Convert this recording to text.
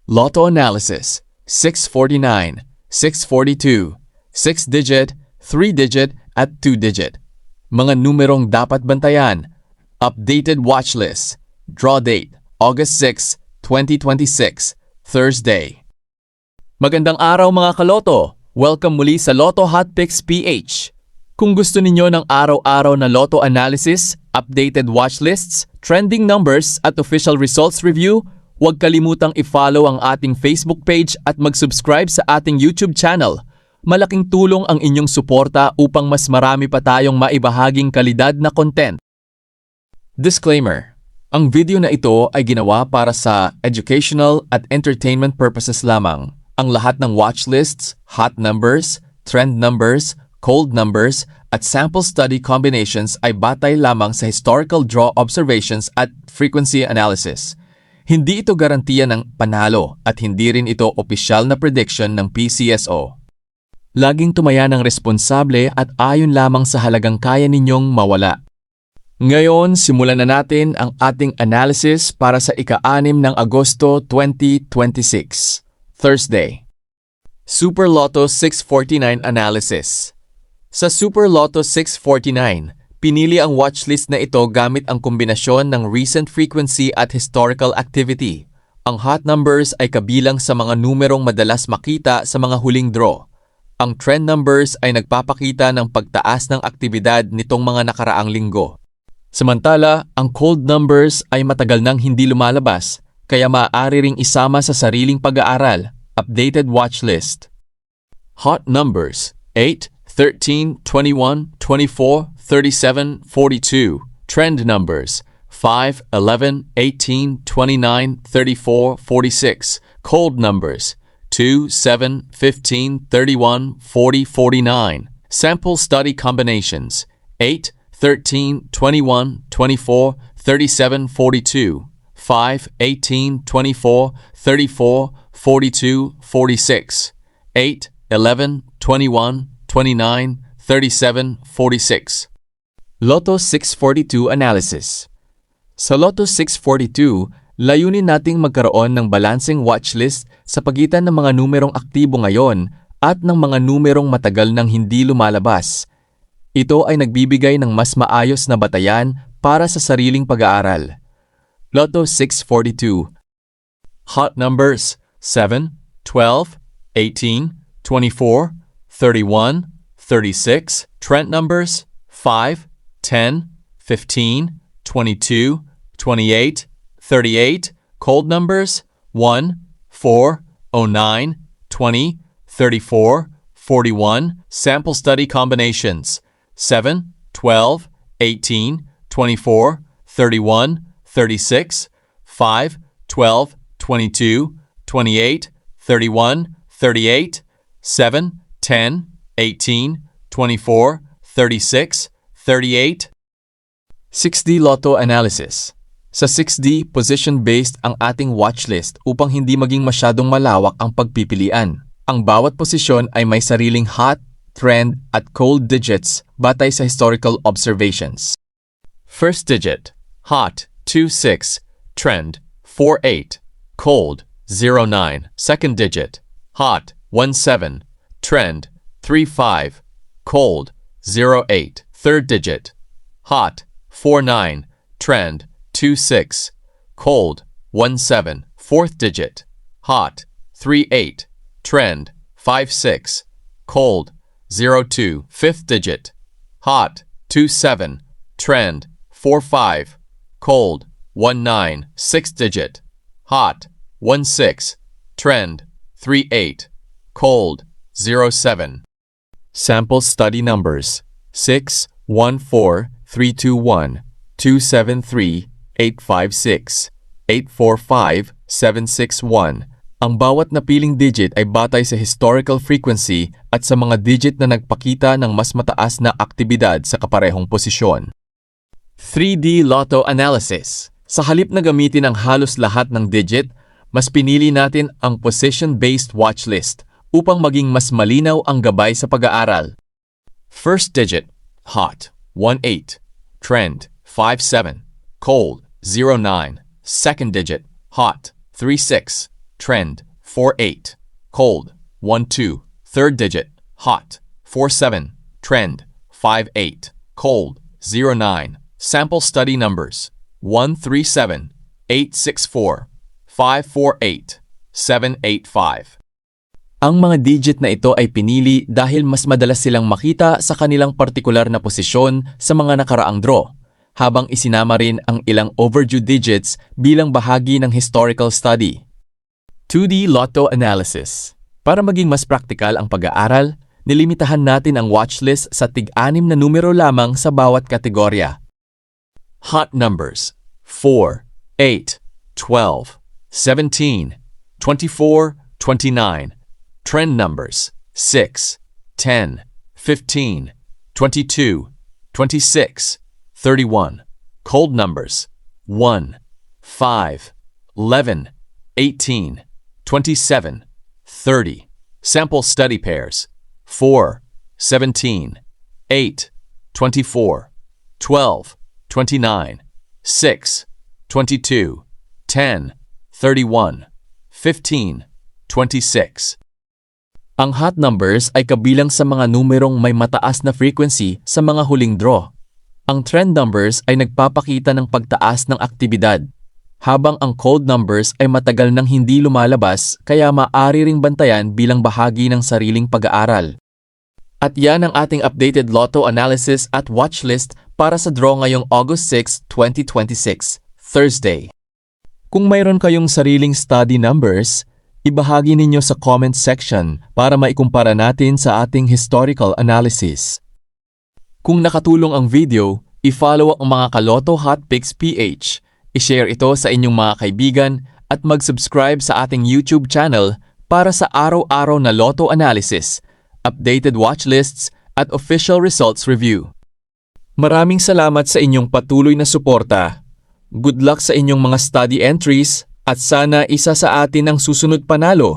Lotto analysis, 649, 642, 6-digit, 3-digit at 2-digit. Mga numerong dapat bantayan. Updated watch list. Draw date, August 6, 2026, Thursday. Magandang araw mga kaloto! Welcome muli sa Lotto Hot Picks PH. Kung gusto ninyo ng araw-araw na Lotto analysis, updated watch lists, trending numbers at official results review, huwag kalimutang i-follow ang ating Facebook page at mag-subscribe sa ating YouTube channel. Malaking tulong ang inyong suporta upang mas marami pa tayong maibahaging kalidad na content. Disclaimer: ang video na ito ay ginawa para sa educational at entertainment purposes lamang. Ang lahat ng watch lists, hot numbers, trend numbers, cold numbers, at sample study combinations ay batay lamang sa historical draw observations at frequency analysis. Hindi ito garantiya ng panalo at hindi rin ito opisyal na prediction ng PCSO. Laging tumaya ng responsable at ayon lamang sa halagang kaya ninyong mawala. Ngayon, simulan na natin ang ating analysis para sa ika-6 ng Agosto 2026, Thursday. Super Lotto 649 Analysis. Sa Super Lotto 649, pinili ang watchlist na ito gamit ang kombinasyon ng recent frequency at historical activity. Ang hot numbers ay kabilang sa mga numerong madalas makita sa mga huling draw. Ang trend numbers ay nagpapakita ng pagtaas ng aktibidad nitong mga nakaraang linggo. Samantala, ang cold numbers ay matagal nang hindi lumalabas, kaya maaari ring isama sa sariling pag-aaral. Updated watch list. Hot numbers 8, 13, 21, 24, 37, 42. Trend numbers 5, 11, 18, 29, 34, 46. Cold numbers 2, 7, 15, 31, 40, 49. Sample study combinations 8, 13, 21, 24, 37, 42. 5, 18, 24, 34, 42, 46. 8, 11, 21, 29, 37, 46. Lotto 642 Analysis. Sa Lotto 642, layunin nating magkaroon ng balancing watchlist sa pagitan ng mga numerong aktibo ngayon at ng mga numerong matagal nang hindi lumalabas. Ito ay nagbibigay ng mas maayos na batayan para sa sariling pag-aaral. Lotto 642. Hot numbers 7, 12, 18, 24, 31, 36. Trend numbers 5, 10, 15, 22, 28, 38. Cold numbers 1, 4, 09, 20, 34, 41. Sample study combinations 7, 12, 18, 24, 31, 36, 5, 12, 22, 28, 31, 38, 7, 10, 18, 24, 36, 38. 6D Lotto Analysis. Sa 6D, position-based ang ating watchlist upang hindi maging masyadong malawak ang pagpipilian. Ang bawat posisyon ay may sariling hot, trend at cold digits batay sa historical observations. First digit, hot 26, trend 48, cold 09. Second digit, hot 17, trend 35, cold 08. Third digit, hot 49, trend 26, cold 17. Fourth digit, hot 38, trend 56, cold 02. Fifth digit, hot 27, trend 45, cold 19. Sixth digit, hot 16, trend 38, cold 07. Sample study numbers 6, 1, 4, 3, 2, 1, 2, 7, 3, 8, 5, 6, 8, 4, 5, 7, 6, 1. Ang bawat napiling digit ay batay sa historical frequency at sa mga digit na nagpakita ng mas mataas na aktibidad sa kaparehong posisyon. 3D Lotto Analysis. Sa halip na gamitin ang halos lahat ng digit, mas pinili natin ang position-based watchlist upang maging mas malinaw ang gabay sa pag-aaral. First digit, hot 18, trend 57, cold 09. Second digit, hot 36, trend 4-8, cold 1-2, third digit, hot 4-7, trend 5-8, cold 0-9, sample study numbers 137, 864, 548, 785. Ang mga digit na ito ay pinili dahil mas madalas silang makita sa kanilang partikular na posisyon sa mga nakaraang draw, habang isinama rin ang ilang overdue digits bilang bahagi ng historical study. 2D Lotto Analysis. Para maging mas praktikal ang pag-aaral, nilimitahan natin ang watchlist sa tig-anim na numero lamang sa bawat kategorya. Hot numbers 4, 8, 12, 17, 24, 29. Trend numbers 6, 10, 15, 22, 26, 31. Cold numbers 1, 5, 11, 18, 27, 30. Sample study pairs 4, 17, 8, 24, 12, 29, 6, 22, 10, 31, 15, 26. Ang hot numbers ay kabilang sa mga numerong may mataas na frequency sa mga huling draw. Ang trend numbers ay nagpapakita ng pagtaas ng aktibidad, habang ang cold numbers ay matagal nang hindi lumalabas kaya maaari ring bantayan bilang bahagi ng sariling pag-aaral. At yan ang ating updated lotto analysis at watchlist para sa draw ngayong August 6, 2026, Thursday. Kung mayroon kayong sariling study numbers, ibahagi ninyo sa comment section para maikumpara natin sa ating historical analysis. Kung nakatulong ang video, i-follow ang mga Kaloto Hotpicks PH, i-share ito sa inyong mga kaibigan at mag-subscribe sa ating YouTube channel para sa araw-araw na Lotto analysis, updated watchlists at official results review. Maraming salamat sa inyong patuloy na suporta. Good luck sa inyong mga study entries at sana isa sa atin ang susunod panalo.